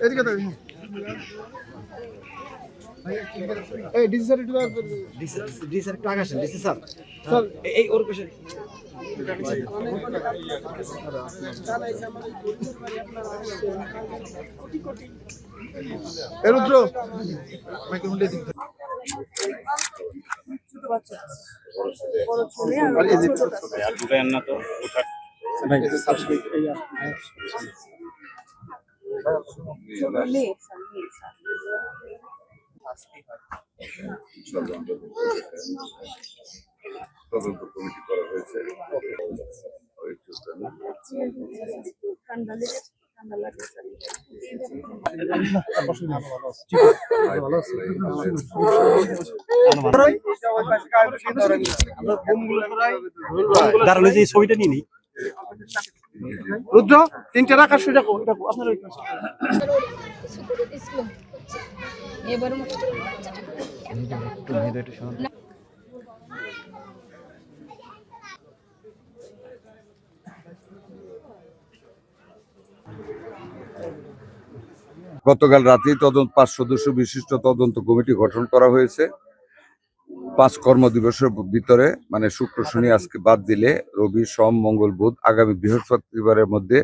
এদিকে তো এই ডিসি স্যার একটু ডিসি স্যার একটু আগে আসেন। ডিসি স্যার স্যার এই ওর পাশে এ রুদ্র মাইক্রোফোন দিয়ে দিন। আর এই যে আর দুটাই না তো ভাই তদন্ত কমিটি করা হয়েছে। দাঁড়ানো যে ছবিটা নিয়ে নিই। রুদ্র তিনটে রাখার সেটা আপনার ওই পাশে। এবার গতকাল রাতেই 5 সদস্য বিশিষ্ট তদন্ত কমিটি গঠন করা হয়েছে। 5 কর্মদিবসের ভিতরে মানে শুক্র শনি আজকে বাদ দিলে রবি সোম মঙ্গল বুধ আগামী বৃহস্পতিবারের মধ্যে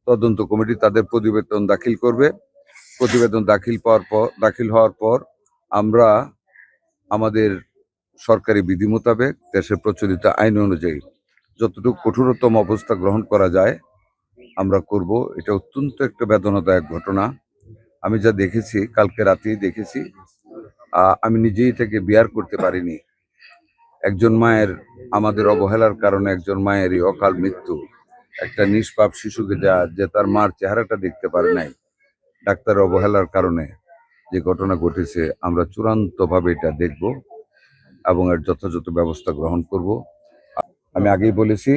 তদন্ত কমিটি তাদের প্রতিবেদন দাখিল করবে। প্রতিবেদন দাখিল হওয়ার পর আমরা আমাদের সরকারি বিধি মোতাবেক দেশের প্রচলিত আইন অনুযায়ী যতটুকু কঠোরতম অবস্থা গ্রহণ করা যায় আমরা করব। এটা অত্যন্ত একটা বেদনাদায়ক ঘটনা। আমি যা দেখেছি কালকে রাতেই দেখেছি, আমি নিজেই থেকে বিয়ার করতে পারিনি। একজন মায়ের আমাদের অবহেলার কারণে একজন মায়েরই অকাল মৃত্যু, একটা নিষ্পাপ শিশুকে যে তার মার চেহারাটা দেখতে পারে নাই ডাক্তারের অবহেলার কারণে যে ঘটনা ঘটেছে, আমরা চূড়ান্তভাবে এটা দেখব এবং এর যথাযথ ব্যবস্থা গ্রহণ করব। আমি আগেই বলেছি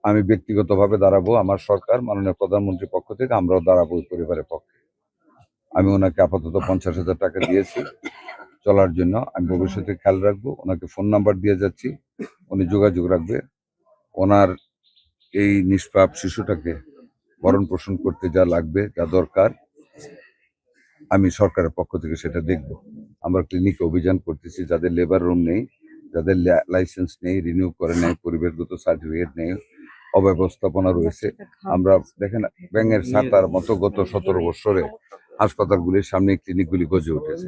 আমি ব্যক্তিগতভাবে দাঁড়াবো, আমার সরকার মাননীয় প্রধানমন্ত্রীর পক্ষ থেকে আমরাও দাঁড়াবো ওই পরিবারের পক্ষে। আমি ওনাকে আপাতত 50,000 টাকা দিয়েছি চলার জন্য। আমি ভবিষ্যতে খেয়াল রাখবো। ওনাকে ফোন নাম্বার দিয়ে যাচ্ছি, উনি যোগাযোগ রাখবে। ওনার এই নিষ্পাপ শিশুটাকে ভরণ পোষণ করতে যা লাগবে, যা দরকার, আমি সরকারের পক্ষ থেকে সেটা দেখব। আমরা ক্লিনিকে অভিযান করতেছি, যাদের লেবার রুম নেই, যাদের লাইসেন্স নেই, রিনিউ করে নেই, পরিবেশগত সার্টিফিকেট নেই, অব্যবস্থাপনা রয়েছে। আমরা দেখেন ব্যাঙের ছাতার মতো গত 17 বছরে হাসপাতালগুলির সামনে ক্লিনিকগুলি গজে উঠেছে।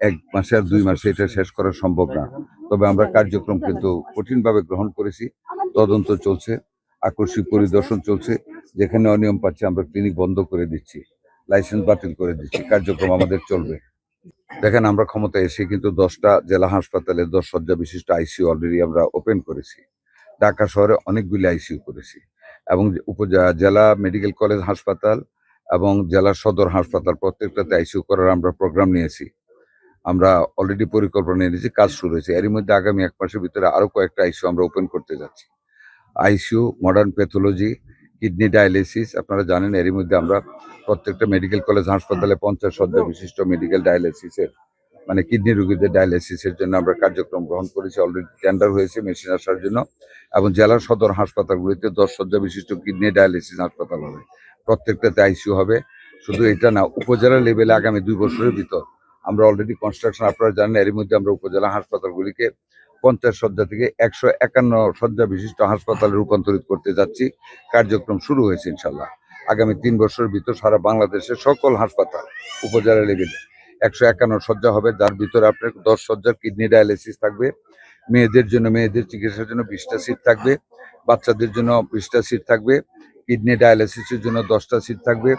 1 মাসে আর 2 মাসে এটা শেষ করা সম্ভব না। তবে আমরা কার্যক্রম কিন্তু কঠিনভাবে গ্রহণ করেছি। তদন্ত চলছে, আকস্মিক পরিদর্শন চলছে। যেখানে অনিয়ম পাচ্ছে আমরা ক্লিনিক বন্ধ করে দিচ্ছি, লাইসেন্স বাতিল করে দিচ্ছি। কার্যক্রম আমাদের চলবে। দেখেন আমরা ক্ষমতা এসে কিন্তু 10টা জেলা হাসপাতালে 10 শয্যা বিশিষ্ট আইসিইউ অলরেডি আমরা ওপেন করেছি। ঢাকা শহরে অনেকগুলি আইসিইউ করেছি এবং জেলা মেডিকেল কলেজ হাসপাতাল এবং জেলা সদর হাসপাতাল প্রত্যেকটাতে আইসিইউ করার আমরা প্রোগ্রাম নিয়েছি। আমরা অলরেডি পরিকল্পনা নিয়েছি, কাজ শুরু হয়েছে। এরই মধ্যে আগামী 1 মাসের ভিতরে আরো কয়েকটা আইসিইউ আমরা ওপেন করতে যাচ্ছি। ICU, modern pathology, kidney dialysis. আপনারা জানেন এরই মধ্যে আমরা প্রত্যেকটা মেডিকেল কলেজ হাসপাতালে 50 শয্যা বিশিষ্ট মেডিকেল ডায়ালিসিসের মানে কিডনি রোগীদের ডায়ালিসিসের জন্য আমরা কার্যক্রম গ্রহণ করেছি। অলরেডি টেন্ডার হয়েছে মেশিন আসার জন্য এবং জেলার সদর হাসপাতালগুলিতে 10 শয্যা বিশিষ্ট কিডনি ডায়ালিসিস হাসপাতাল হবে, প্রত্যেকটাতে আইসিইউ হবে। শুধু এটা না, উপজেলা লেভেলে আগামী 2 বছরের ভিতর আমরা অলরেডি কনস্ট্রাকশন, আপনারা জানেন এরই মধ্যে আমরা উপজেলা হাসপাতালগুলিকে 50 শয্যা থেকে 151 শয্যা বিশিষ্ট হাসপাতালে রূপান্তরিত করতে যাচ্ছি। কার্যক্রম শুরু হয়েছে ইনশাল্লাহ। আগামী 3 বছরের ভিতর সারা বাংলাদেশের সকল হাসপাতাল উপজেলা লেভেলে 151 শয্যা হবে, যার ভিতরে আপনার 10 শয্যার কিডনি ডায়ালিসিস থাকবে। মেয়েদের জন্য, মেয়েদের চিকিৎসার জন্য 20টা সিট থাকবে, বাচ্চাদের জন্য 20টা সিট থাকবে, কিডনি ডায়ালিসিসের জন্য 10টা সিট থাকবে,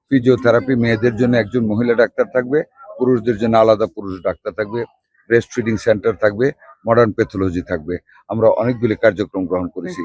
ফিজিওথেরাপি মেয়েদের জন্য একজন মহিলা ডাক্তার থাকবে, পুরুষদের জন্য আলাদা পুরুষ ডাক্তার থাকবে, ব্রেস্ট ফিডিং সেন্টার থাকবে, মডার্ন প্যাথোলজি থাকবে। আমরা অনেকগুলি কার্যক্রম গ্রহণ করেছি।